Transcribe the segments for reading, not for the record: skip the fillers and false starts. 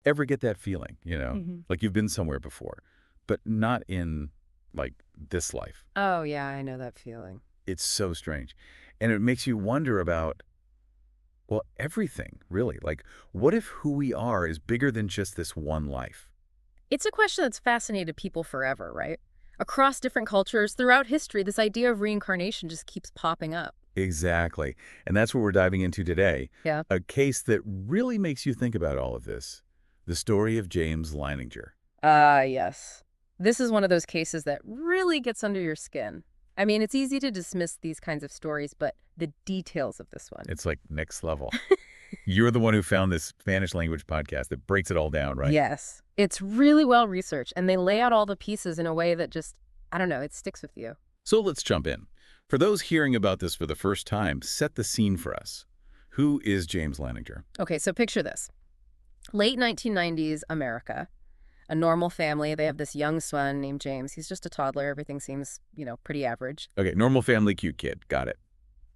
Ever get that feeling, Hmm. like you've been somewhere before, but not in, like, this life? Oh, yeah, I know that feeling. It's so strange. And it makes you wonder about, well, everything, really. Like, what if who we are is bigger than just this one life? It's a question that's fascinated people forever, right? Across different cultures, throughout history, this idea of reincarnation just keeps popping up. Exactly. And that's what we're diving into today. Yeah. A case that really makes you think about all of this. The story of James Leininger. Ah, yes. This is one of those cases that really gets under your skin. I mean, it's easy to dismiss these kinds of stories, but the details of this one. It's like next level. You're the one who found this Spanish language podcast that breaks it all down, right? Yes. It's really well researched, and they lay out all the pieces in a way that just, I don't know, it sticks with you. So let's jump in. For those hearing about this for the first time, set the scene for us. Who is James Leininger? Okay, so picture this. Late 1990s America. A normal family. They have this young son named James. He's just a toddler. Everything seems, pretty average. Okay, normal family, cute kid. Got it.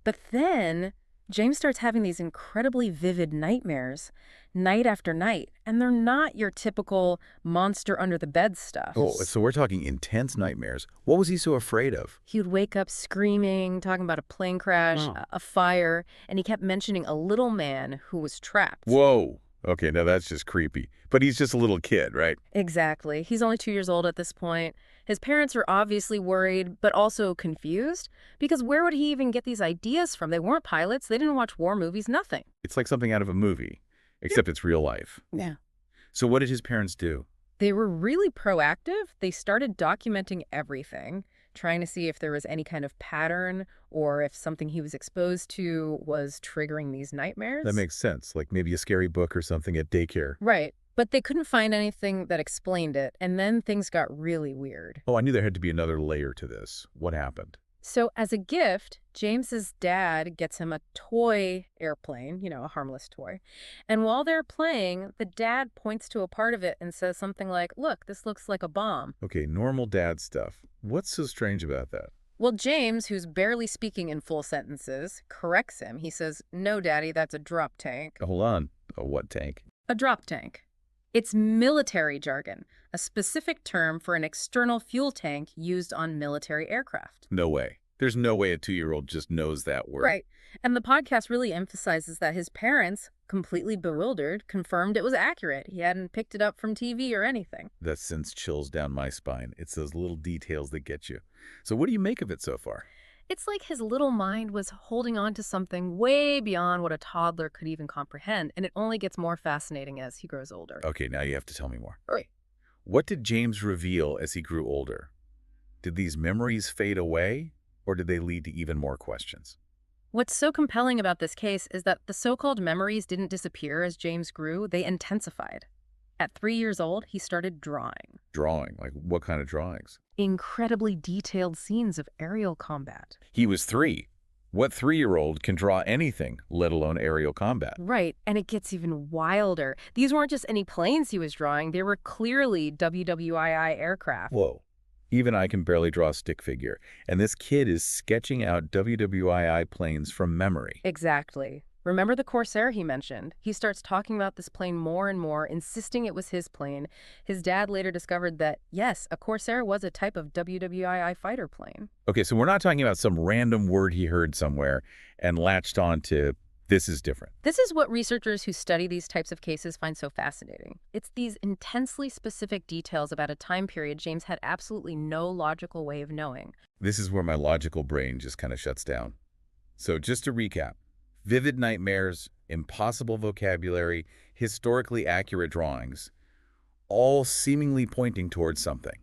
But then James starts having these incredibly vivid nightmares night after night. And they're not your typical monster under the bed stuff. Oh, so we're talking intense nightmares. What was he so afraid of? He would wake up screaming, talking about a plane crash, Oh. a fire, and he kept mentioning a little man who was trapped. Whoa. Okay, now that's just creepy. But he's just a little kid, right? Exactly. He's only 2 years old at this point. His parents are obviously worried, but also confused, because where would he even get these ideas from? They weren't pilots. They didn't watch war movies, nothing. It's like something out of a movie, except it's real life. Yeah. So what did his parents do? They were really proactive. They started documenting everything, trying to see if there was any kind of pattern or if something he was exposed to was triggering these nightmares. That makes sense, like maybe a scary book or something at daycare. Right. But they couldn't find anything that explained it, and then things got really weird. Oh, I knew there had to be another layer to this. What happened? So as a gift, James's dad gets him a toy airplane, a harmless toy. And while they're playing, the dad points to a part of it and says something like, "Look, this looks like a bomb." Okay, normal dad stuff. What's so strange about that? Well, James, who's barely speaking in full sentences, corrects him. He says, "No, Daddy, that's a drop tank." Hold on. A what tank? A drop tank. It's military jargon, a specific term for an external fuel tank used on military aircraft. No way. There's no way a 2-year-old just knows that word. Right. And the podcast really emphasizes that his parents, completely bewildered, confirmed it was accurate. He hadn't picked it up from TV or anything. That sends chills down my spine. It's those little details that get you. So what do you make of it so far? It's like his little mind was holding on to something way beyond what a toddler could even comprehend, and it only gets more fascinating as he grows older. Okay, now you have to tell me more. Right. What did James reveal as he grew older? Did these memories fade away, or did they lead to even more questions? What's so compelling about this case is that the so-called memories didn't disappear as James grew, they intensified. At 3 years old, he started drawing. Drawing? Like what kind of drawings? Incredibly detailed scenes of aerial combat. He was 3. What 3-year-old can draw anything, let alone aerial combat? Right, and it gets even wilder. These weren't just any planes he was drawing, they were clearly WWII aircraft. Whoa. Even I can barely draw a stick figure, and this kid is sketching out WWII planes from memory. Exactly. Remember the Corsair he mentioned? He starts talking about this plane more and more, insisting it was his plane. His dad later discovered that, yes, a Corsair was a type of WWII fighter plane. Okay, so we're not talking about some random word he heard somewhere and latched on to, this is different. This is what researchers who study these types of cases find so fascinating. It's these intensely specific details about a time period James had absolutely no logical way of knowing. This is where my logical brain just kind of shuts down. So just to recap, vivid nightmares, impossible vocabulary, historically accurate drawings, all seemingly pointing towards something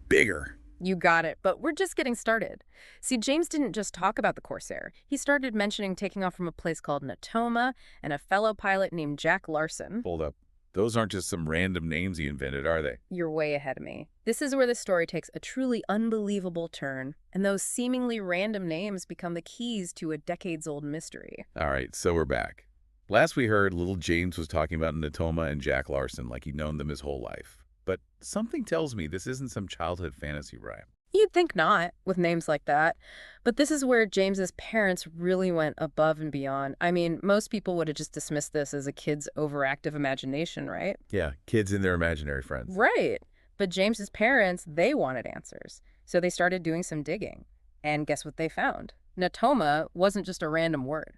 bigger. You got it, but we're just getting started. See, James didn't just talk about the Corsair. He started mentioning taking off from a place called Natoma and a fellow pilot named Jack Larson. Hold up. Those aren't just some random names he invented, are they? You're way ahead of me. This is where the story takes a truly unbelievable turn, and those seemingly random names become the keys to a decades-old mystery. All right, so we're back. Last we heard, little James was talking about Natoma and Jack Larson like he'd known them his whole life. But something tells me this isn't some childhood fantasy rhyme. You'd think not, with names like that. But this is where James's parents really went above and beyond. I mean, most people would have just dismissed this as a kid's overactive imagination, right? Yeah, kids and their imaginary friends. Right. But James's parents, they wanted answers. So they started doing some digging. And guess what they found? Natoma wasn't just a random word.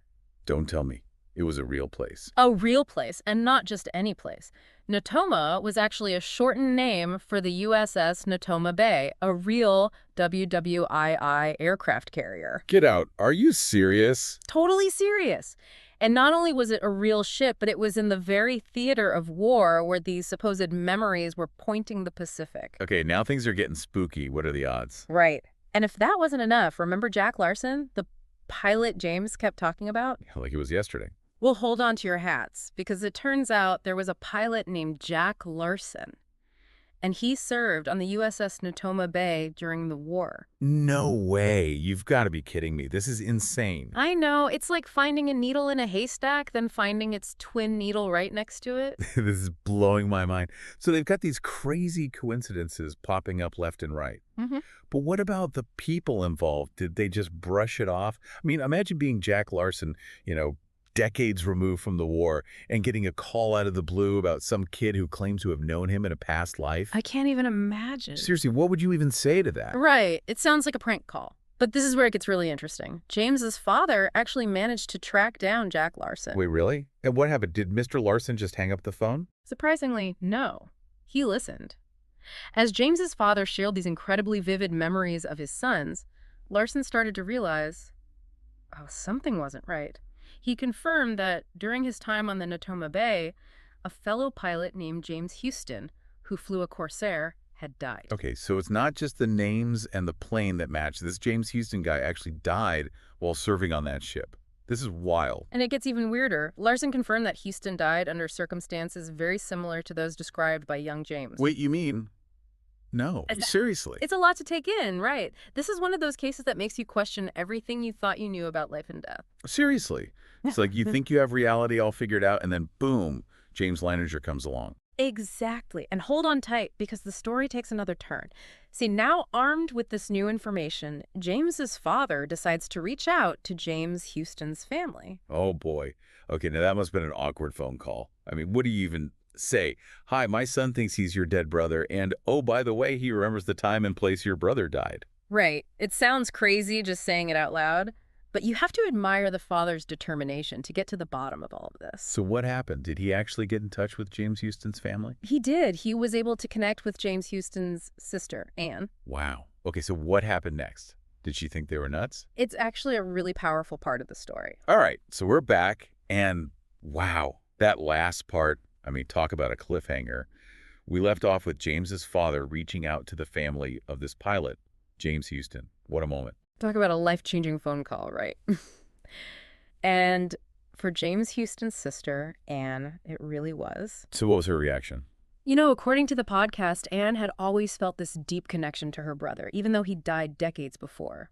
Don't tell me. It was a real place. A real place, and not just any place. Natoma was actually a shortened name for the USS Natoma Bay, a real WWII aircraft carrier. Get out. Are you serious? Totally serious. And not only was it a real ship, but it was in the very theater of war where these supposed memories were pointing the Pacific. Okay, now things are getting spooky. What are the odds? Right. And if that wasn't enough, remember Jack Larson, the pilot James kept talking about? Like it was yesterday. Well, hold on to your hats, because it turns out there was a pilot named Jack Larson, and he served on the USS Natoma Bay during the war. No way. You've got to be kidding me. This is insane. I know, it's like finding a needle in a haystack, then finding its twin needle right next to it. This is blowing my mind. So they've got these crazy coincidences popping up left and right. Mm-hmm. But what about the people involved? Did they just brush it off? I mean, imagine being Jack Larson, decades removed from the war and getting a call out of the blue about some kid who claims to have known him in a past life. I can't even imagine. Seriously, what would you even say to that? Right. It sounds like a prank call. But this is where it gets really interesting. James's father actually managed to track down Jack Larson. Wait, really? And what happened? Did Mr. Larson just hang up the phone? Surprisingly, no. He listened. As James's father shared these incredibly vivid memories of his sons, Larson started to realize, something wasn't right. He confirmed that during his time on the Natoma Bay, a fellow pilot named James Houston, who flew a Corsair, had died. Okay, so it's not just the names and the plane that match. This James Houston guy actually died while serving on that ship. This is wild. And it gets even weirder. Larson confirmed that Houston died under circumstances very similar to those described by young James. Wait, you mean? No, seriously. It's a lot to take in, right? This is one of those cases that makes you question everything you thought you knew about life and death. Seriously. It's like you think you have reality all figured out, and then boom, James Leininger comes along. Exactly. And hold on tight, because the story takes another turn. See, now armed with this new information, James's father decides to reach out to James Houston's family. Oh, boy. Okay, now that must have been an awkward phone call. I mean, what do you even say? Hi, my son thinks he's your dead brother, and oh, by the way, he remembers the time and place your brother died. Right. It sounds crazy just saying it out loud, but you have to admire the father's determination to get to the bottom of all of this. So what happened? Did he actually get in touch with James Houston's family? He did. He was able to connect with James Houston's sister, Anne. Wow. Okay, so what happened next? Did she think they were nuts? It's actually a really powerful part of the story. All right, so we're back, and wow, that last part, I mean, talk about a cliffhanger. We left off with James's father reaching out to the family of this pilot, James Houston. What a moment. Talk about a life-changing phone call, right? And for James Houston's sister, Anne, it really was. So what was her reaction? According to the podcast, Anne had always felt this deep connection to her brother, even though he died decades before.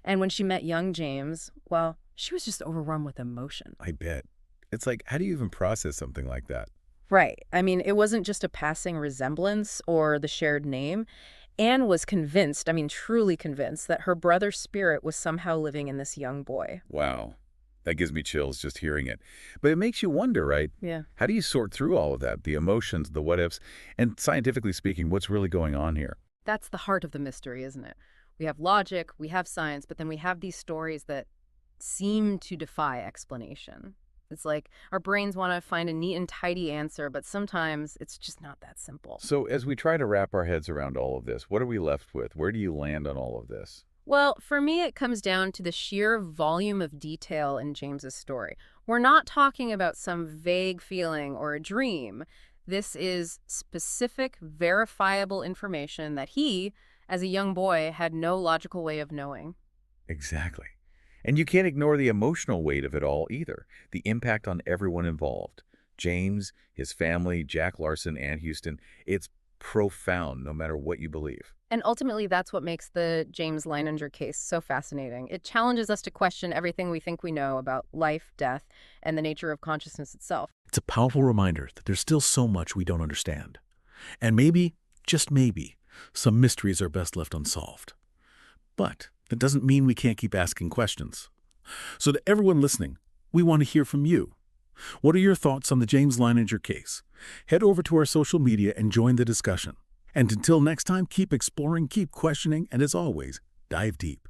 And when she met young James, well, she was just overrun with emotion. I bet. It's like, how do you even process something like that? Right. I mean, it wasn't just a passing resemblance or the shared name. Anne was convinced, truly convinced, that her brother's spirit was somehow living in this young boy. Wow. That gives me chills just hearing it. But it makes you wonder, right? Yeah. How do you sort through all of that? The emotions, the what-ifs, and scientifically speaking, what's really going on here? That's the heart of the mystery, isn't it? We have logic, we have science, but then we have these stories that seem to defy explanation. It's like our brains want to find a neat and tidy answer, but sometimes it's just not that simple. So as we try to wrap our heads around all of this, what are we left with? Where do you land on all of this? Well, for me, it comes down to the sheer volume of detail in James's story. We're not talking about some vague feeling or a dream. This is specific, verifiable information that he, as a young boy, had no logical way of knowing. Exactly. And you can't ignore the emotional weight of it all either, the impact on everyone involved. James, his family, Jack Larson, and Houston. It's profound, no matter what you believe. And ultimately, that's what makes the James Leininger case so fascinating. It challenges us to question everything we think we know about life, death, and the nature of consciousness itself. It's a powerful reminder that there's still so much we don't understand. And maybe, just maybe, Some mysteries are best left unsolved. But that doesn't mean we can't keep asking questions. So to everyone listening, we want to hear from you. What are your thoughts on the James Leininger case? Head over to our social media and join the discussion. And until next time, keep exploring, keep questioning, and as always, dive deep.